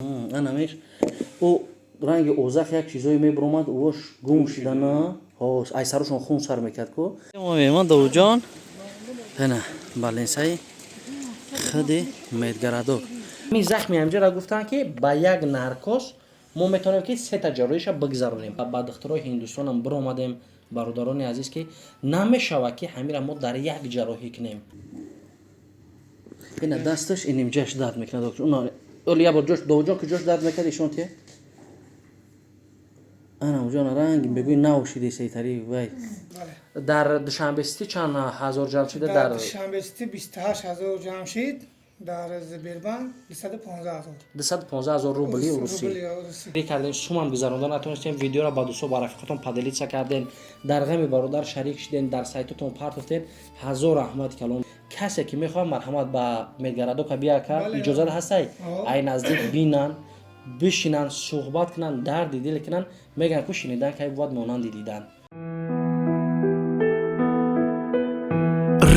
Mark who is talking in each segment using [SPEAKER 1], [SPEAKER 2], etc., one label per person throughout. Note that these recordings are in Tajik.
[SPEAKER 1] анамеш о ранги озах як чизое мебромад вош гум шидана ҳос ай сарушон хун сар мекард ко мо мемон довуҷон ана баленсаи худи медгарадор ми захми ҳамҷара гуфтанд ки ба як наркос мо метавонем ки сета ҷарроҳиша бигзаронем ба духтурои ҳиндустонам биромадем бародарони азиз ки намешавад ки ҳамира мо дар як ҷарроҳӣ кунем ина дасташ иним ҷаш дард мекунад доктор оли я бор ҷош довуҷон ки ҷош дард мекард ишон те ана уҷон ранг бегӯи наушиди сейтари вай дар душанбести чанд ҳазор ҷамъ шида дар
[SPEAKER 2] душанбести 28000 ҷамъ шид дар Сбербанк
[SPEAKER 1] 215,000 рубли русӣ кардем сумам гузаронда натонистем видеоро ба дӯсто ба рафиқотон поделиться кардем дар ғами бародар шарик шидем дар сайтотон партофтем ҳазор раҳмати калом касе ки мехоҳад марҳамат ба медгарадока бия кард иҷозат ҳастай ай наздик бинан бишинан суҳбат кунан дарди дил кунан меган ку шинидан кай бувад монанди дидан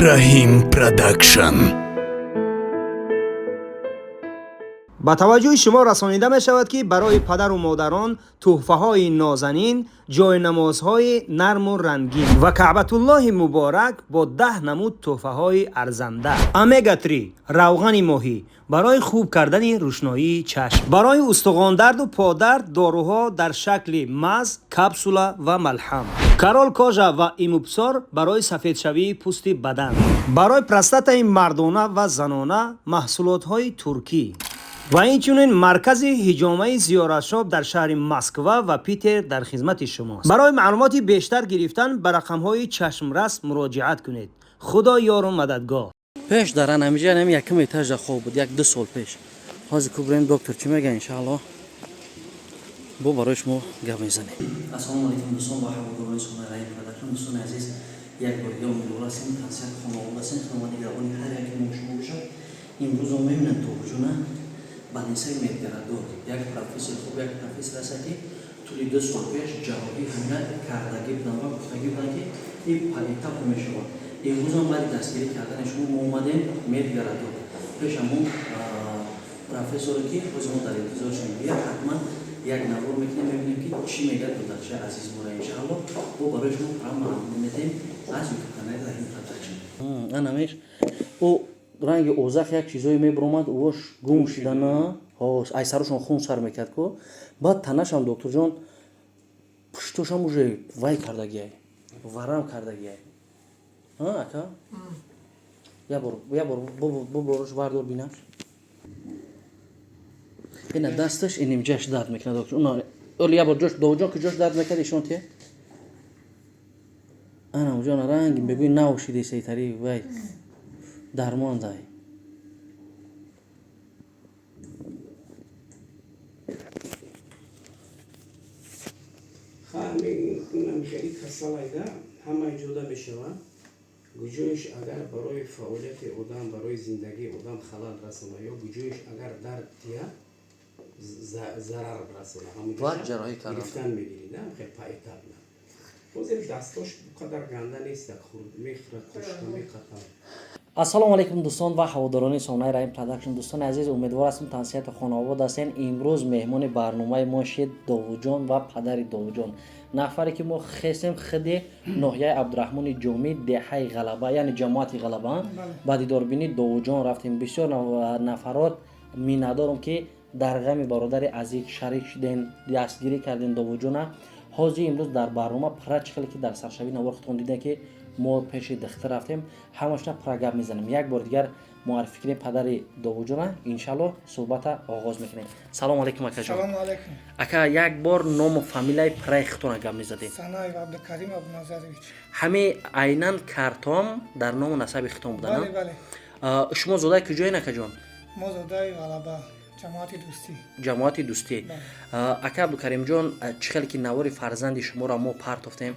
[SPEAKER 3] Rahim Production.
[SPEAKER 4] ба таваҷҷӯҳи шумо расонида мешавад ки барои падару модарон тӯҳфаҳои нозанин, ҷойнамозҳои нарму рангин ва Каъбатуллоҳи муборак бо 10 намуд тӯҳфаҳои арзанда. Омега 3 равғани моҳӣ барои хуб кардани рӯшноии чашм. Барои устуғондарду подард доруҳо дар шакли маз, капсула ва малҳам. Карол кожа ва имупсор барои сафедшавии пӯсти бадан. Барои простатаи мардона ва занона маҳсулотҳои туркӣ. ва инчунин маркази ҳиҷомаи зиёратшоб дар шаҳри Москва ва Питер дар хизмати шумост. барои маълумоти бештар гирифтан ба рақамҳои чашмрас муроҷиат кунед. худо ёру мададгоҳ.
[SPEAKER 1] пеш дар анамиҷанам якум этажа хоб буд 1-2 сол пеш ҳозир ку бурем доктор чӣ мега иншааллоҳ бо барои шумо гап мезанем. ассалому алайкум дӯстон ва ҳаводорони Сонаи Раҳим Продакшн. дӯстони азиз як бор дигар умедвор ҳастем тавсияти хонавода ҳастем хидмати гавони ҳар яке мо шумо бошад. имрӯз мо мебинем тоҳуҷона баленсаи медгарадор як профессор хуб як профессор аст ки тӯли 2 сол пеш ҷароҳӣ ҳамина кардагӣ будан ва гуфтагӣ будан ки ин паитап мешавад. имрӯз ҳам баъди дастгирӣ кардани шумо мо омадем медгарадор пеш ҳамон профессоре ки ҳозир мо дар интизоршем бия ҳатман як навор мекунем мебинем ки чӣ мегӯяд дӯдача азиз мора иншааллоҳ бо барои шумо маълумот медиҳем аз ютуб канали Rahim Production. анамеш о ранги озах як чизое мебромад вош гум шидана ҳос ай сарушон хун сар мекард ко баъд танашам докторҷон пуштошам уже вай кардагиай варам кардагиай ака я бор боборош вардор бинаш ина дасташ иним ҷаш дард мекунад доктор оли я бор ҷош довуҷон ки ҷош дард мекард ишон те ана уҷон ранг бегӯи наушиди сейтари вай дармон дай
[SPEAKER 5] намихаи касалайда ҳамаи ҷода мешавад гуҷоиш агар барои фаъолияти одам барои зиндагии одам халал расона ё гуҷоиш агар дард тия зарар расона гирифтан мегирид хеле паитаб на ҳозир дастош қадар ганда нест як хурд мехӯрад хушка меқатад.
[SPEAKER 1] ассалому алайкум дӯстон ва ҳаводорони Сонаи Раҳим Продакшн. дӯстони азиз умедвор ҳастем тавсияти хонавода ҳастем. имрӯз меҳмони барномаи мо шед довуҷон ва падари довуҷон нафаре ки мо хесем худи ноҳияи абдураҳмони ҷомӣ деҳаи ғалаба яъне ҷамоати ғалаба ба дидорбини довуҷон рафтем. бисёр нафарот миннатдорам ки дар ғами бародари азиз шарик шудем дастгирӣ кардем довуҷона ҳозир имрӯз дар барнома пара чӣ хеле ки дар саршавии навор худтон дидем ки мо пеши духтар рафтем ҳамашна пара гап мезанем. як бор дигар муаррифӣ кунем падари довуҷона иншааллоҳ суҳбата оғоз мекунем. салому алайкум акаҷон.
[SPEAKER 2] салому алайкум
[SPEAKER 1] ака як бор ному фамилияи параи худтона гап мезадем.
[SPEAKER 2] санаев абдукарим абдуназарович.
[SPEAKER 1] ҳами айнан картом дар ному насаби худтон будана?
[SPEAKER 2] бале бале.
[SPEAKER 1] шумо зодаи куҷоен акаҷон?
[SPEAKER 2] мо зодаи ғалаба ҷамоати дӯстӣ.
[SPEAKER 1] ҷамоати дӯстӣ. ака абдукаримҷон чӣ хеле ки навори фарзанди шуморо мо партофтем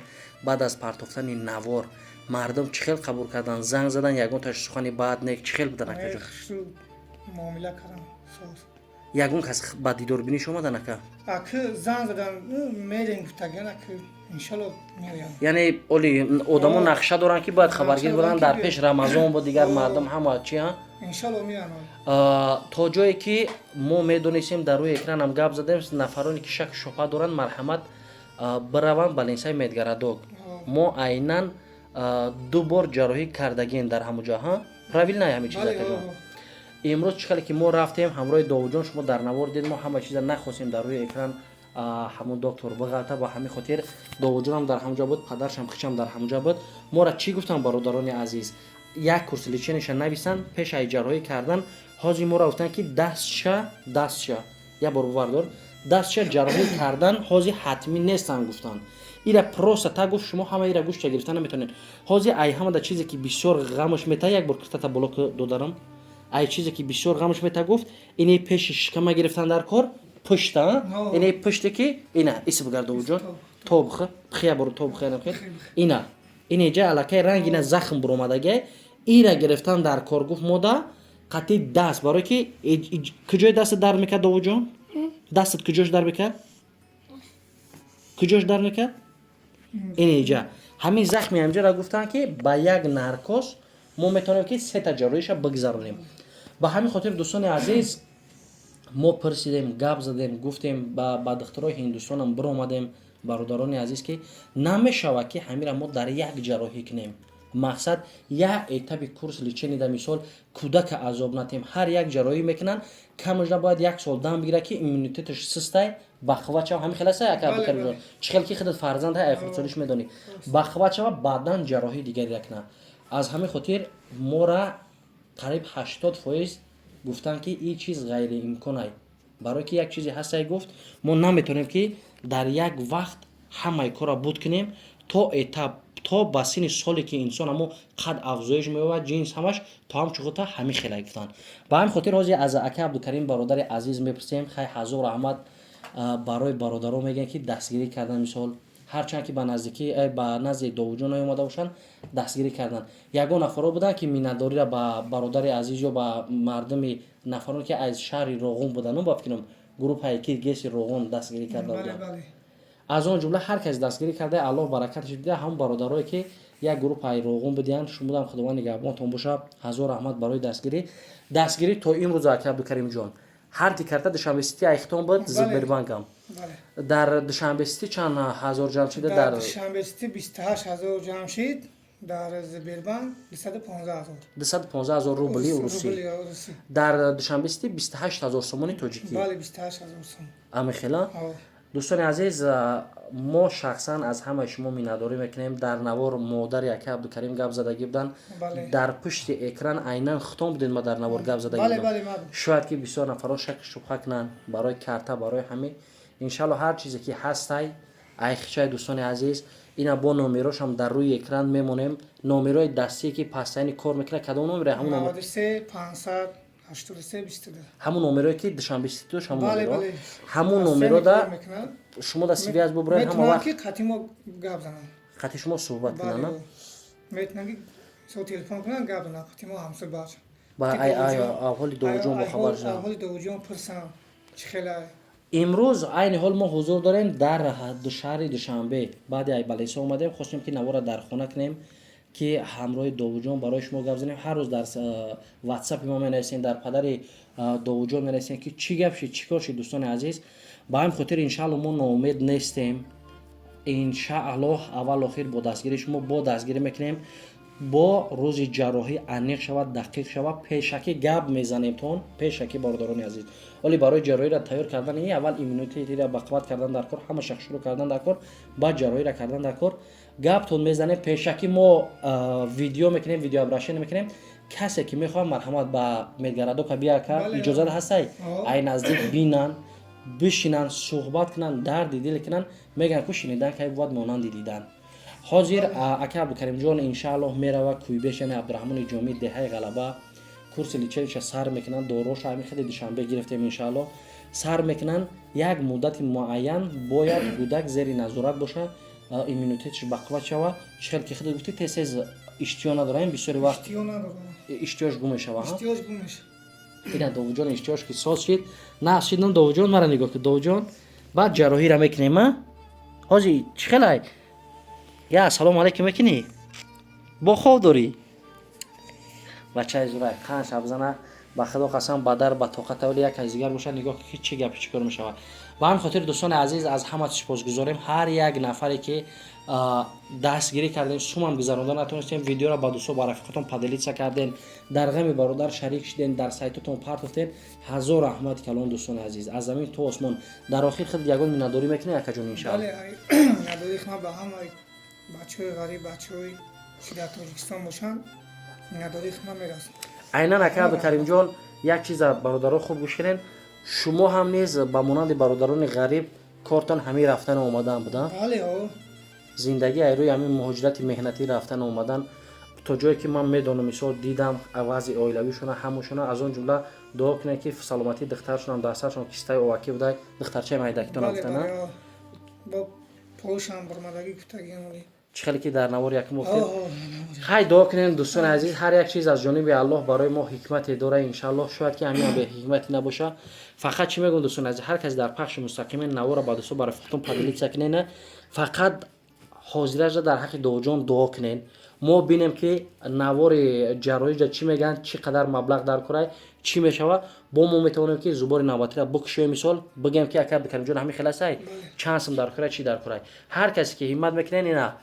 [SPEAKER 1] баъд аз партофтани навор мардум чӣ хел қабул кардан занг задан ягон таш сухани баъд нек чӣ хел будан акаҷон?
[SPEAKER 2] муомила кардам соз
[SPEAKER 1] ягон кас ба дидорбиниш омадан ака?
[SPEAKER 2] ака занг задан мерем гуфтаган ака иншаллоҳ меоям.
[SPEAKER 1] яъне оли одамо нақша доранд ки бояд хабаргир буданд дар пеш рамазон бо дигар мардум ҳама чи
[SPEAKER 2] иншалло миан.
[SPEAKER 1] то ҷое ки мо медонистем дар рӯи экран ҳам гап задем, нафароне ки шак шубҳа доранд марҳамат бираванд ба линсаи медгарадок. мо айнан 2 бор ҷарроҳӣ кардагем дар ҳамон ҷо. Правильно ҳамин чиза кардем. имрӯз чӣ хеле ки мо рафтем ҳамроҳи Довуҷон, шумо дар навор дид, мо ҳама чиза нахостем дар рӯи экран ҳамон доктор биғалта. Ба ҳамин хотир Довуҷонам дар ҳамон ҷо буд, падаршам хичам дар ҳамон ҷо буд. Мора чӣ гуфтам бародарони азиз? Як курси лечениша нависан, пешаи ҷарроҳӣ кардан. Ҳозир мора гуфтанд ки дастша я бор бувардор, дастша ҷарроҳӣ кардан ҳозир ҳатмӣ нестан гуфтанд. Ира просто та гуфт шумо ҳама ира гӯшта гирифта наметавонед. Ҳозир ай ҳамада чизе ки бисёр ғамш мета, як бор киртата блок додарам. Ай чизе ки бисёр ғамш мета гуфт, ине пеши шикама гирифтан дар кор, пушта, ине пуште ки ина исб гардовуҷон, тобх, бхия бор тобх нахир. Ина ҷа алакай рангина захм буромадаге, ира гирифтан дар кор гуфт мода қати даст, барои ки куҷои дастат дард мекард Довуҷон? Дастат куҷош дард мекард? Куҷош дард мекард? Инеҷа ҳамин захми ҳамҷара гуфтанд ки ба як наркос мо метавонем ки 3 та ҷарроҳиша бигзаронем. Ба ҳамин хотир дӯстони азиз мо пурсидем, гап задем, гуфтем ба духтурои Ҳиндустонам биромадем, бародарони азиз ки намешавад ки ҳамира мо дар як ҷарроҳӣ кунем. Мақсад як этапи курс леченида мисол кӯдака азоб натем, ҳар як ҷарроҳӣ мекунанд, камошда бояд 1 сол дам бигира ки иммунитеташ систай бахвачава ҳамин хеласа як абукарҷон чӣ хел ки худат фарзанд ҳай хурдсолиш медонӣ бахвачава баъдан ҷарроҳӣ дигар якна. Аз ҳамин хотир мора қариб 80% гуфтанд ки ин чиз ғайриимкон ай. Барое ки як чизе ҳастай гуфт, мо наметавонем ки дар як вақт ҳамаи кора буд кунем то этап то ба синни соле ки инсон ҳамо қад афзоиш меёбад, ҷинс ҳамаш то ҳамчуғута ҳамин хела гуфтанд. Ба ҳамин хотир ҳозир аз ака Абдукарим бародари азиз мепурсем, хай ҳазор раҳмат барои бародаро мегӯянд ки дастгирӣ кардан, мисол ҳарчанд ки ба назди Довуҷон наёмада бошанд дастгирӣ кардан. Ягон нафаро буданд ки миннатдориро ба бародари азиз ё ба мардуми нафароне ки аз шаҳри Роғун буданд, ба фикрам группаи Киргизии Роғун дастгирӣ карда буданд. Аз он ҷумла ҳар кас дастгирӣ карда, Аллоҳ баракаташ дида, ҳамон бародарое ки як группаи Роғун буданд, шумудам худованд нигаҳбонтон боша, ҳазор раҳмат барои дастгирӣ то имрӯз ака Абдукаримҷон. ҳар ки карта Душанбесити айхтон буд Сбербанкам. Дар Душанбесити чанд ҳазор ҷамъ шида? Дар
[SPEAKER 2] Душанбесити 28000 ҷамъ шид, дар Сбербанк 215000.
[SPEAKER 1] 215000 рубли уруси. Дар Душанбесити 28000 сомони тоҷикӣ.
[SPEAKER 2] Бале 28000 сом.
[SPEAKER 1] Амихела? дӯстони азиз, мо шахсан аз ҳамаи шумо миннатдорӣ мекунем. Дар навор модари ака Абдукарим гап задагӣ буданд. Дар пушти экран айнан хутон будед ма дар навор гап задагӣ буданд. Шояд ки бисёр нафаро шак шубҳа кунанд барои карта, барои ҳамин. Иншаллоҳ ҳар чизе ки ҳастай айхчай дӯстони азиз, ина бо номерошам дар рӯи экран мемонем. Номерои дастие ки пастайни кор мекунад кадом номере? Ҳамон
[SPEAKER 2] 93 500 83
[SPEAKER 1] ҳамон номерое ки Душанбесити дошт, ҳамон номеро. Ҳамон номерода шумо да связ бубуред, ҳама вақт
[SPEAKER 2] қати мо гап зананд.
[SPEAKER 1] қати шумо суҳбат кунанд.
[SPEAKER 2] Метнан ки со телефон кунанд гап зананд, қати мо ҳамсубат.
[SPEAKER 1] Ба аҳволи Довуҷон бо хабар шаванд.
[SPEAKER 2] Аҳволи Довуҷон пурсанд чӣ хела.
[SPEAKER 1] имрӯз айни ҳол мо ҳузур дорем дар шаҳри Душанбе. Баъди ай ба леса омадем, хостем ки навора дар хона кунем ки ҳамроҳи Довуҷон барои шумо гап занем. ҳар рӯз дар ватсапи мо менависем, дар падари Довуҷон менависем ки чӣ гап шид, чӣ кор шид. дӯстони азиз, ба ҳамин хотир иншааллоҳ мо ноумед нестем. Иншааллоҳ аввал охир бо дастгири шумо бо дастгирӣ мекунем, бо рӯзи ҷарроҳӣ аниқ шавад, дақиқ шавад, пешакӣ гап мезанем тон, пешакӣ бародарони азиз. Оли барои ҷарроҳиро тайёр кардан, аввал иммунитетиро бақувват кардан дар кор, ҳама шах шурӯъ кардан дар кор, баъд ҷарроҳиро кардан дар кор. Гаптон мезанем, пешакӣ мо видео мекунем, видеообрашение мекунем. Касе ки мехоҳад марҳамат ба медгарадока биака иҷозат ҳастай ай наздик бинанд, бишинанд, суҳбат кунанд, дарди дил кунанд. Мегӯянд ку шинидан кай бувад монанди дидан. ҳозир ака Абдукаримҷон иншааллоҳ мерава Кӯйбеш, яъне Абдурахмони Ҷомӣ, деҳаи Ғалаба курси лечениша сар мекунанд. Дороша ҳамин хеле Душанбе гирифтем иншааллоҳ сар мекунанд. Як муддати муайян бояд кӯдак зери назорат боша, иммунитеташ бақувват шава. чӣ хел ки худат гуфтӣ тез иштиё надорем, бисёри вақт иштиёш гум мешава. ина Довуҷон иштиёш ки соз шид. На шидам Довуҷон, мара нигоҳ ки Довуҷон баъд ҷарроҳиро мекунем. ҳозир чӣ хелай? Я ассалому алайкум мекунӣ? Бо хоб дорӣ? بچه زورای قنش بزنه با خدا قسم با در با طاقت ولی یک از دیگر باشه نگاه که چه گپی چیکار میشود. با همین خاطر دوستان عزیز از همه سپاسگزاریم هر یک نفری که دستگیری کردین سوم گذروندن نتونستیم ویدیو را با دوستان با رفیقاتون پادلیتسا کردین در غم برادر شریک شدین در سایتتون پارتوفتین هزار رحمت کلام دوستان عزیز از زمین تو آسمان در آخر خود یگان مینداری میکنه یک جون ان شاء الله
[SPEAKER 2] بله نداری خما با همه بچهای غریب بچهای که در تاجیکستان باشن نداری خما میرسن
[SPEAKER 1] عینا عبد کریم جان یک چیز برادران خوب گوش کنین شما هم نیز با مانند برادران غریب کارتان همین رفتن اومدن بودن
[SPEAKER 2] بله ها
[SPEAKER 1] زندگی ایروی همین مهاجرت مهنتی رفتن اومدن تا جایی که من میدونم مثال دیدم عوض اویلویشون همشون از اون جمله دعا کنه که سلامتی دخترشون هم دستشون کیستای اوکی بوده دخترچه مایدکتون
[SPEAKER 2] بله
[SPEAKER 1] افتنه
[SPEAKER 2] بله با پوشم برمدگی کتگی ولی
[SPEAKER 1] چخلی که در نوار یک مفت خیر دعا کنین دوستان عزیز هر یک چیز از جانب الله برای ما حکمت داره ان شاء الله شاید که همین به حکمت نباشه فقط چی میگم دوستان عزیز هر کس در پخش مستقیم نوار با دوستان برای فقط پادلیت سکنین فقط حاضرش در حق دو جان دعا کنین ما بینیم که نوار جراحی چی میگن چقدر مبلغ در کرای چی میشوه با ما میتونیم که زبار نوبتی را بکشیم مثال بگیم که اگر بکنیم جون همین خلاصه چند سم در کرای چی در کرای هر کسی که همت میکنه اینا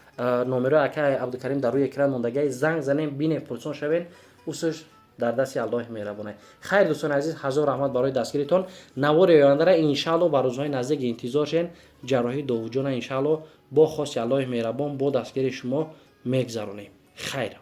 [SPEAKER 1] نمره اکای عبدالکریم در روی اکران موندگی زنگ زنیم بینیم پرسون شوین اوسش در دست الله مهربانه خیر دوستان عزیز هزار رحمت برای دستگیریتون نوار آینده را ان شاء الله بر روزهای نزدیک انتظار شین جراحی دو جان ان شاء الله با خواست الله مهربان با دستگیری شما میگذرونیم خیر